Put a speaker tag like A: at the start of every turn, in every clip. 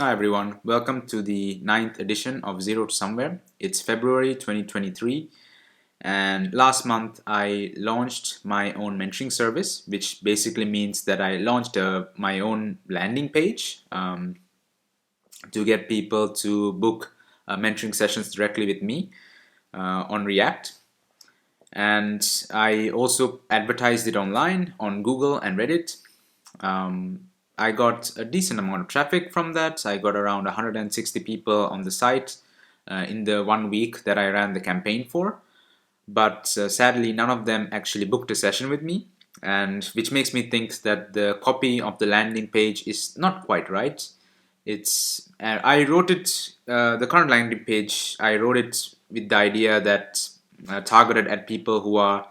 A: Hi everyone, welcome to the ninth edition of Zero to Somewhere. It's February 2023, and last month I launched my own mentoring service, which basically means that I launched my own landing page to get people to book mentoring sessions directly with me on React. And I also advertised it online on Google and Reddit. I got a decent amount of traffic from that. I got around 160 people on the site in the 1 week that I ran the campaign for. But sadly, none of them actually booked a session with me, and which makes me think that the copy of the landing page is not quite right. I wrote it, the current landing page, I wrote it with the idea that targeted at people who are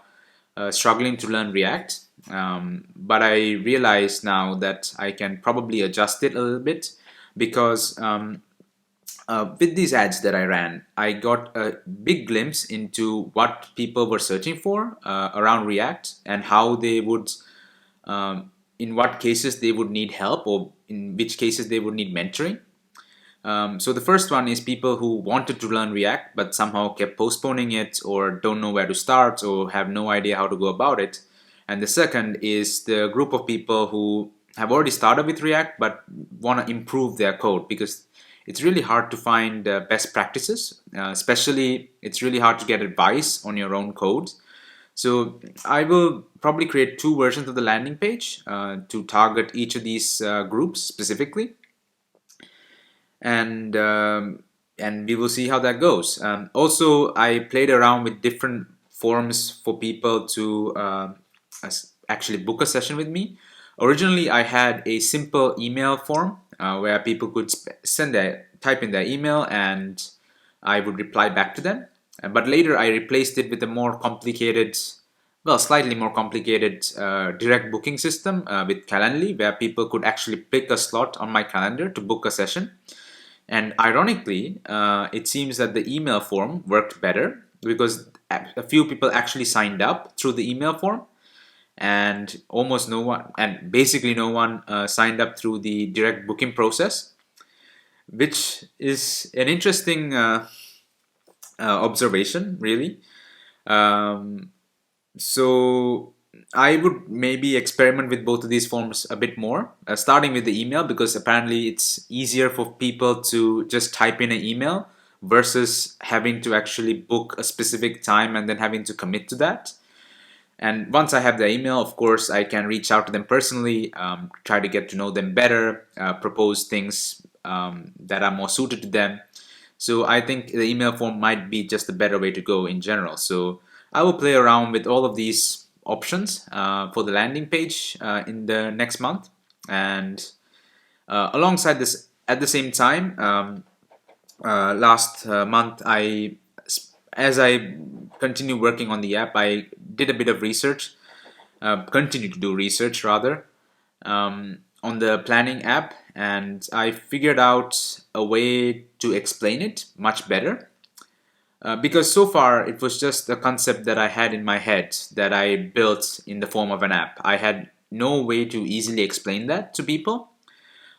A: struggling to learn React. But I realize now that I can probably adjust it a little bit because with these ads that I ran, I got a big glimpse into what people were searching for around React and how they would, in what cases they would need help or in which cases they would need mentoring. So the first one is people who wanted to learn React but somehow kept postponing it or don't know where to start or have no idea how to go about it. And the second is the group of people who have already started with React but want to improve their code because it's really hard to find best practices. Especially, it's really hard to get advice on your own code. So I will probably create two versions of the landing page to target each of these groups specifically, and we will see how that goes. Also, I played around with different forms for people to actually book a session with me. Originally, I had a simple email form where people could type in their email and I would reply back to them. But later, I replaced it with a more complicated, well, slightly more complicated direct booking system with Calendly, where people could actually pick a slot on my calendar to book a session. And ironically, it seems that the email form worked better because a few people actually signed up through the email form, and almost no one, and basically no one signed up through the direct booking process, which is an interesting observation, really. Um, so I would maybe experiment with both of these forms a bit more, starting with the email because apparently it's easier for people to just type in an email versus having to actually book a specific time and then having to commit to that. And once I have their email, of course, I can reach out to them personally, try to get to know them better, propose things that are more suited to them. So I think the email form might be just a better way to go in general. So I will play around with all of these options for the landing page in the next month. And alongside this, at the same time, last month, as I continue working on the app, I did a bit of research, continue to do research rather, on the planning app, and I figured out a way to explain it much better. Because so far it was just a concept that I had in my head that I built in the form of an app. I had no way to easily explain that to people.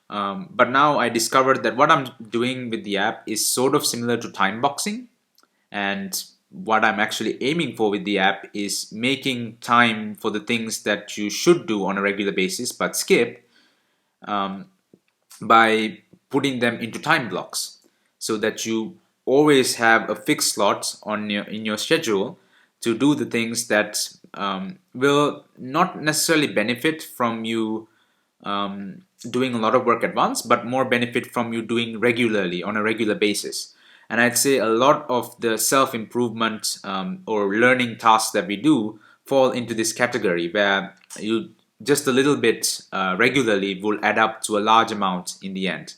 A: But now I discovered that what I'm doing with the app is sort of similar to time boxing. And what I'm actually aiming for with the app is making time for the things that you should do on a regular basis but skip, um, by putting them into time blocks so that you always have a fixed slot in your schedule to do the things that will not necessarily benefit from you doing a lot of work at once, but more benefit from you doing regularly on a regular basis. And I'd say a lot of the self improvement or learning tasks that we do fall into this category where you just a little bit regularly will add up to a large amount in the end.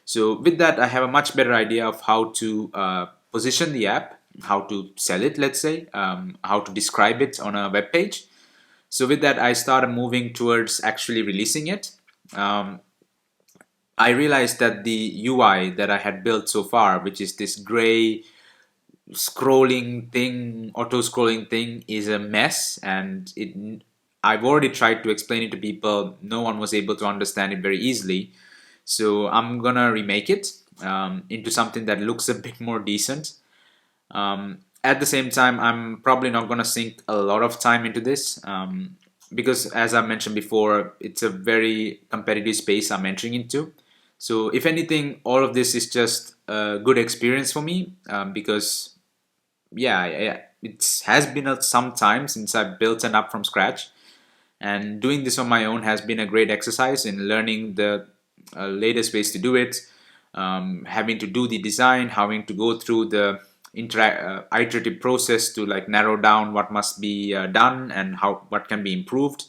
A: So with that, I have a much better idea of how to position the app, how to sell it, let's say, how to describe it on a web page. So with that, I started moving towards actually releasing it. Um, I realized that the UI that I had built so far, which is this gray scrolling thing, auto scrolling thing, is a mess, and I've already tried to explain it to people. No one was able to understand it very easily. So I'm gonna remake it into something that looks a bit more decent. At the same time, I'm probably not gonna sink a lot of time into this because, as I mentioned before, it's a very competitive space I'm entering into. So if anything, all of this is just a good experience for me because yeah, it has been some time since I've built an app from scratch, and doing this on my own has been a great exercise in learning the latest ways to do it, having to do the design, having to go through the iterative process to like narrow down what must be done and how what can be improved.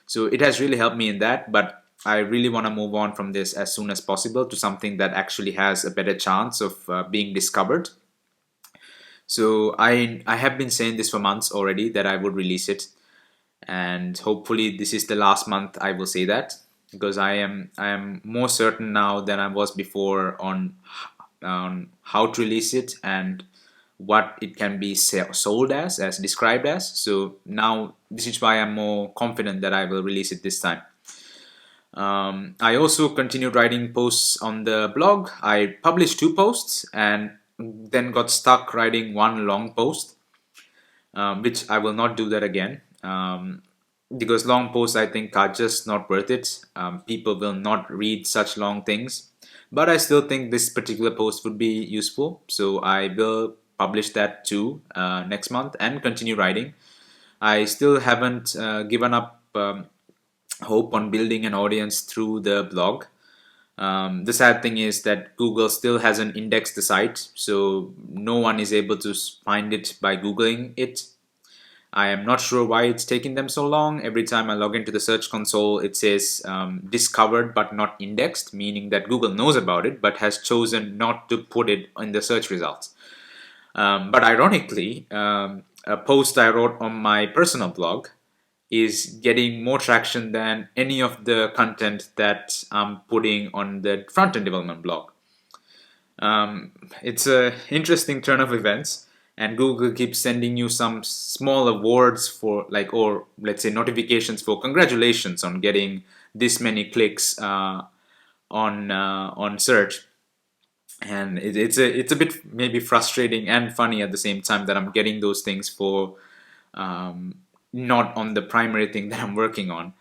A: So it has really helped me in that, but I really want to move on from this as soon as possible to something that actually has a better chance of being discovered. So I have been saying this for months already that I would release it, and hopefully this is the last month I will say that, because I am more certain now than I was before on how to release it and what it can be sold as described as. So now this is why I'm more confident that I will release it this time. I also continued writing posts on the blog. I published 2 posts and then got stuck writing one long post, which I will not do that again. Because long posts I think are just not worth it. People will not read such long things. But I still think this particular post would be useful. So I will publish that too next month and continue writing. I still haven't given up hope on building an audience through the blog. The sad thing is that Google still hasn't indexed the site, so no one is able to find it by Googling it. I am not sure why it's taking them so long. Every time I log into the search console, it says discovered but not indexed, meaning that Google knows about it but has chosen not to put it in the search results. But ironically, a post I wrote on my personal blog is getting more traction than any of the content that I'm putting on the front-end development blog. It's an interesting turn of events, and Google keeps sending you some small awards for like, or let's say notifications for congratulations on getting this many clicks on search. And it's a bit maybe frustrating and funny at the same time that I'm getting those things for not on the primary thing that I'm working on.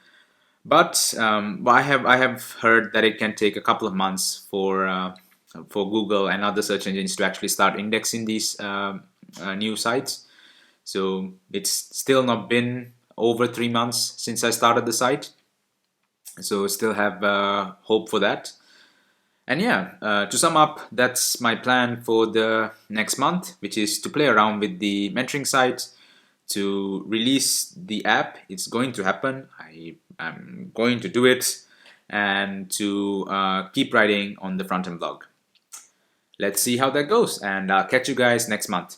A: But I have heard that it can take a couple of months for Google and other search engines to actually start indexing these new sites. So it's still not been over 3 months since I started the site. So still have hope for that. And yeah, to sum up, that's my plan for the next month, which is to play around with the mentoring site, to release the app. It's going to happen. I am going to do it, and to keep writing on the front end blog. Let's see how that goes, and I'll catch you guys next month.